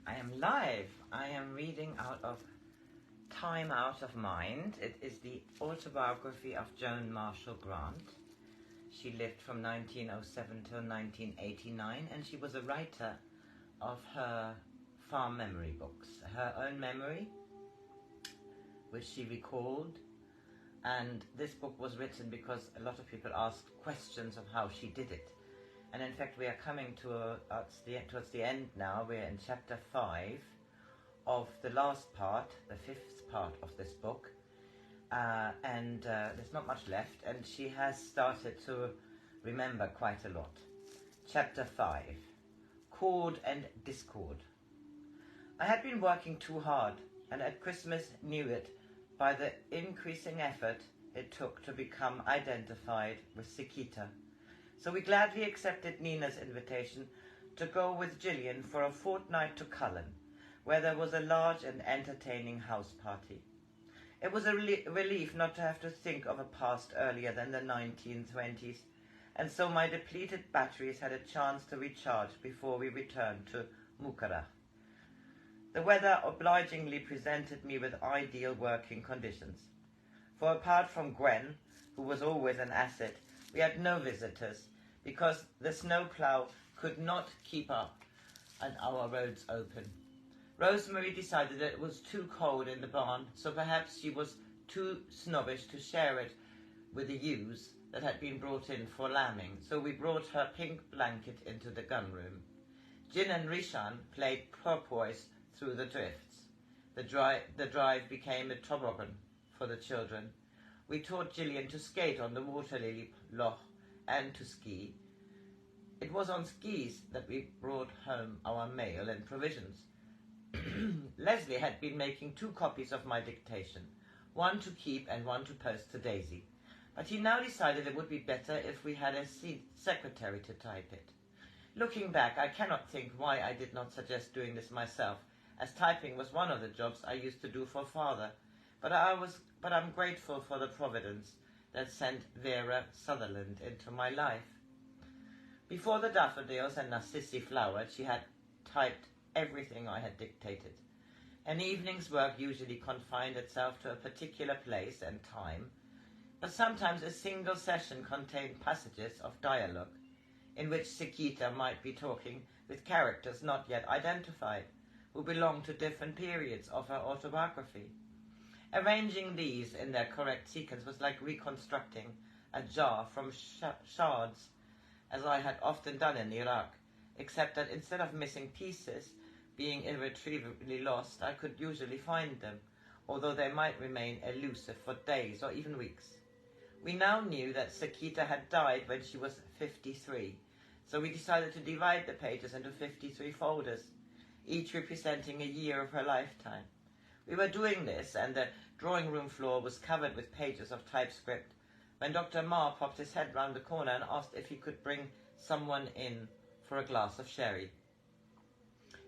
I am live. I am reading out of Time Out of Mind. It is the autobiography of Joan Marshall Grant. She lived from 1907 till 1989, and she was a writer of her farm memory books, her own memory, which she recalled. And this book was written because a lot of people asked questions of how she did it. And in fact, we are coming towards the end now. We're in chapter 5 of the last part, the 5th part of this book. And there's not much left. And she has started to remember quite a lot. Chapter 5, Chord and Discord. I had been working too hard, and at Christmas knew it by the increasing effort it took to become identified with Sikita. So we gladly accepted Nina's invitation to go with Gillian for a fortnight to Cullen, where there was a large and entertaining house party. It was a relief not to have to think of a past earlier than the 1920s, and so my depleted batteries had a chance to recharge before we returned to Mukarah. The weather obligingly presented me with ideal working conditions, for apart from Gwen, who was always an asset, we had no visitors, because the snowplow could not keep up and our roads open. Rosemary decided that it was too cold in the barn, so perhaps she was too snobbish to share it with the ewes that had been brought in for lambing, so we brought her pink blanket into the gun room. Jin and Rishan played porpoise through the drifts. The drive became a toboggan for the children. We taught Gillian to skate on the water lily loch and to ski. It was on skis that we brought home our mail and provisions. Leslie had been making 2 copies of my dictation, one to keep and one to post to Daisy, but he now decided it would be better if we had a secretary to type it. Looking back, I cannot think why I did not suggest doing this myself, as typing was one of the jobs I used to do for Father, but I'm grateful for the providence that sent Vera Sutherland into my life. Before the daffodils and narcissi flowered, she had typed everything I had dictated. An evening's work usually confined itself to a particular place and time, but sometimes a single session contained passages of dialogue, in which Sikita might be talking with characters not yet identified, who belonged to different periods of her autobiography. Arranging these in their correct sequence was like reconstructing a jar from shards, as I had often done in Iraq, except that instead of missing pieces, being irretrievably lost, I could usually find them, although they might remain elusive for days or even weeks. We now knew that Sikita had died when she was 53, so we decided to divide the pages into 53 folders, each representing a year of her lifetime. We were doing this, and the drawing room floor was covered with pages of typescript, when Dr. Marr popped his head round the corner and asked if he could bring someone in for a glass of sherry.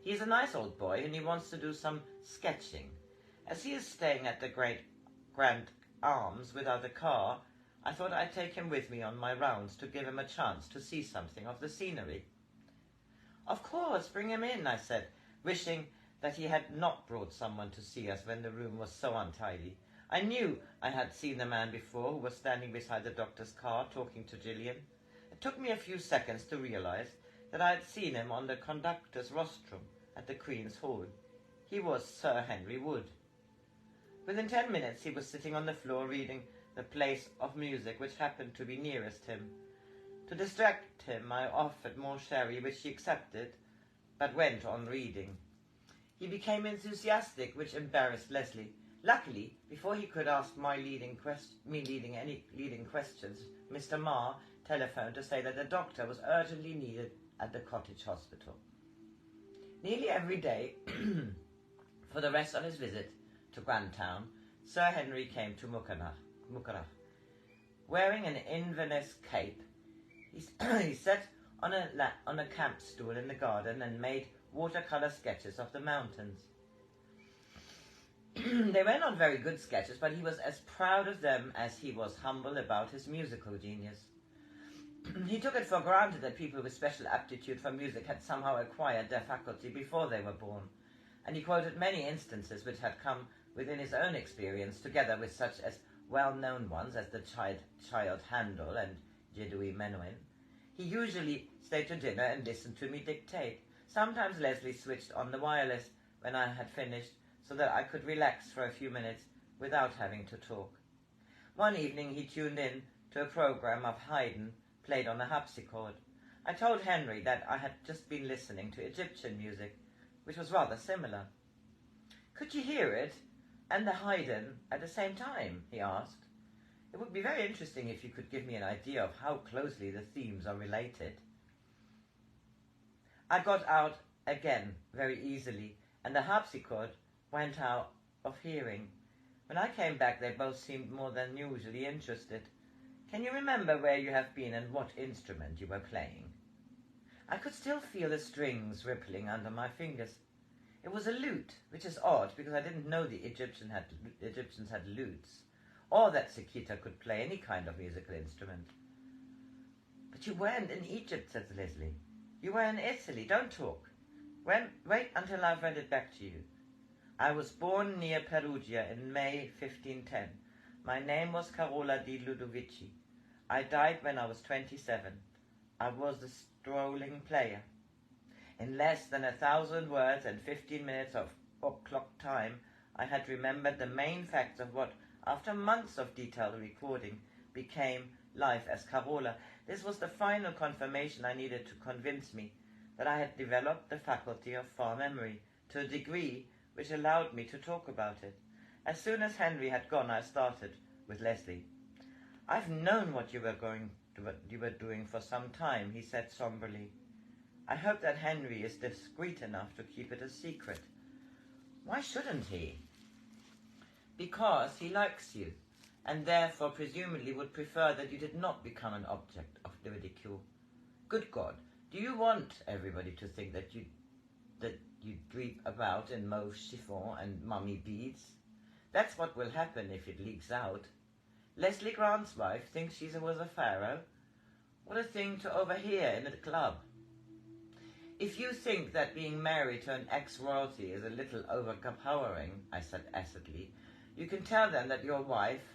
He is a nice old boy, and he wants to do some sketching. As he is staying at the Grand Arms without a car, I thought I'd take him with me on my rounds to give him a chance to see something of the scenery. Of course, bring him in, I said, wishing that he had not brought someone to see us when the room was so untidy. I knew I had seen the man before who was standing beside the doctor's car talking to Gillian. It took me a few seconds to realize that I had seen him on the conductor's rostrum at the Queen's Hall. He was Sir Henry Wood. Within 10 minutes he was sitting on the floor reading The Place of Music, which happened to be nearest him. To distract him, I offered more sherry, which he accepted, but went on reading. He became enthusiastic, which embarrassed Leslie. Luckily, before he could ask any leading questions, Mr. Marr telephoned to say that the doctor was urgently needed at the cottage hospital. Nearly every day, for the rest of his visit to Grandtown, Sir Henry came to Mukarah. Wearing an Inverness cape, he sat on a camp stool in the garden and made watercolour sketches of the mountains. They were not very good sketches, but he was as proud of them as he was humble about his musical genius. He took it for granted that people with special aptitude for music had somehow acquired their faculty before they were born, and he quoted many instances which had come within his own experience, together with such as well-known ones as the child Handel and Jedui Menuhin. He usually stayed to dinner and listened to me dictate. Sometimes Leslie switched on the wireless when I had finished, so that I could relax for a few minutes without having to talk. One evening he tuned in to a program of Haydn played on a harpsichord. I told Henry that I had just been listening to Egyptian music, which was rather similar. "Could you hear it and the Haydn at the same time?" he asked. "It would be very interesting if you could give me an idea of how closely the themes are related." I got out again very easily, and the harpsichord went out of hearing. When I came back, they both seemed more than usually interested. "Can you remember where you have been and what instrument you were playing?" I could still feel the strings rippling under my fingers. It was a lute, which is odd because I didn't know the Egyptians had lutes, or that Sekita could play any kind of musical instrument. "But you weren't in Egypt," said Leslie. "You were in Italy. Don't talk. Wait until I've read it back to you. I was born near Perugia in May 1510. My name was Carola di Ludovici. I died when I was 27. I was a strolling player. In less than 1,000 words and 15 minutes of clock time, I had remembered the main facts of what, after months of detailed recording, became life as Carola. This was the final confirmation I needed to convince me that I had developed the faculty of far memory to a degree which allowed me to talk about it. As soon as Henry had gone, I started with Leslie. "I've known what you were doing for some time," he said somberly. "I hope that Henry is discreet enough to keep it a secret." "Why shouldn't he?" "Because he likes you, and therefore presumably would prefer that you did not become an object of ridicule. Good God, do you want everybody to think that you creep about in mauve chiffon and mummy beads? That's what will happen if it leaks out. Leslie Grant's wife thinks she was a pharaoh. What a thing to overhear in a club. If you think that being married to an ex-royalty is a little overpowering," I said acidly, "you can tell them that your wife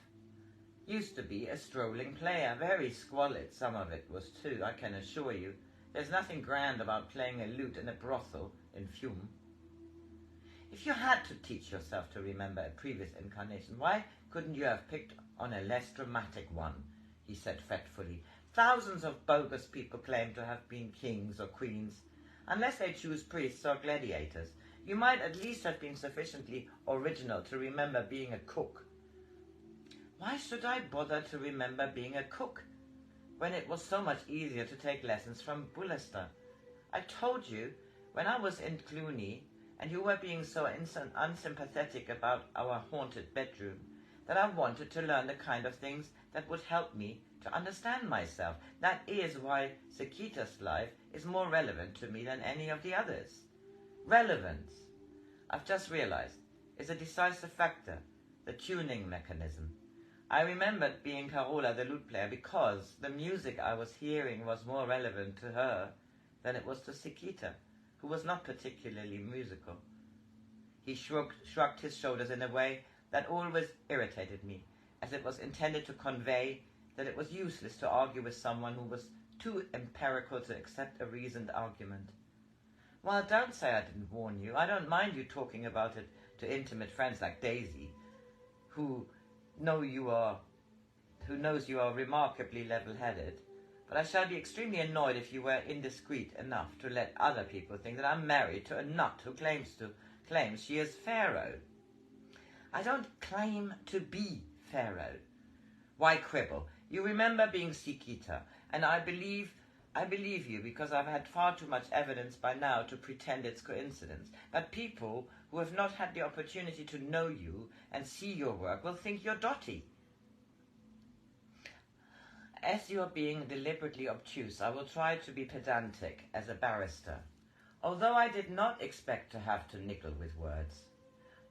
used to be a strolling player. Very squalid some of it was too, I can assure you. There's nothing grand about playing a lute in a brothel in Fiume. If you had to teach yourself to remember a previous incarnation, why couldn't you have picked on a less dramatic one?" he said fretfully. "Thousands of bogus people claim to have been kings or queens. Unless they choose priests or gladiators, you might at least have been sufficiently original to remember being a cook." "Why should I bother to remember being a cook, when it was so much easier to take lessons from Bullester? I told you, when I was in Cluny, and you were being so unsympathetic about our haunted bedroom, that I wanted to learn the kind of things that would help me to understand myself. That is why Sekita's life is more relevant to me than any of the others. Relevance, I've just realized, is a decisive factor, the tuning mechanism. I remembered being Carola the lute player because the music I was hearing was more relevant to her than it was to Sekita, who was not particularly musical." He shrugged his shoulders in a way that always irritated me, as it was intended to convey that it was useless to argue with someone who was too empirical to accept a reasoned argument. "Well, don't say I didn't warn you. I don't mind you talking about it to intimate friends like Daisy, who knows you are remarkably level-headed. But I shall be extremely annoyed if you were indiscreet enough to let other people think that I'm married to a nut who claims she is Pharaoh." "I don't claim to be Pharaoh." "Why quibble? You remember being Sekita, and I believe you because I've had far too much evidence by now to pretend it's coincidence. But people who have not had the opportunity to know you and see your work will think you're dotty. As you're being deliberately obtuse, I will try to be pedantic as a barrister, although I did not expect to have to nickel with words.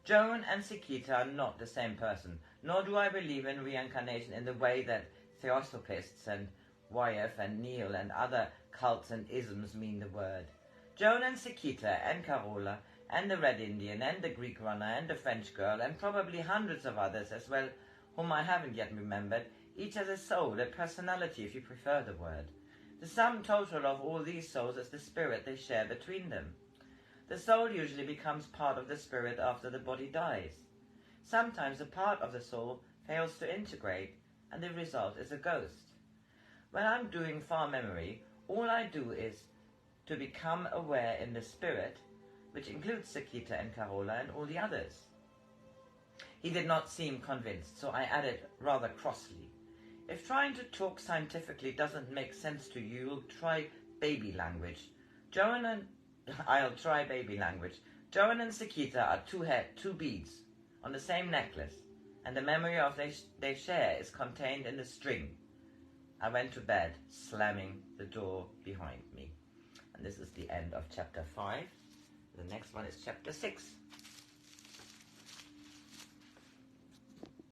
Joan and Sekita are not the same person, nor do I believe in reincarnation in the way that Theosophists and Wyeth and Neil and other cults and isms mean the word. Joan and Sekita and Carola and the Red Indian, and the Greek runner, and the French girl, and probably hundreds of others as well, whom I haven't yet remembered. Each has a soul, a personality, if you prefer the word. The sum total of all these souls is the spirit they share between them. The soul usually becomes part of the spirit after the body dies. Sometimes a part of the soul fails to integrate, and the result is a ghost. When I'm doing far memory, all I do is to become aware in the spirit, which includes Sakita and Carola and all the others. He did not seem convinced, so I added rather crossly, if trying to talk scientifically doesn't make sense to you, you'll try baby language. I'll try baby language. Joan and Sakita are two beads on the same necklace, and the memory of they share is contained in the string. I went to bed, slamming the door behind me. And this is the end of chapter 5. The next one is chapter 6.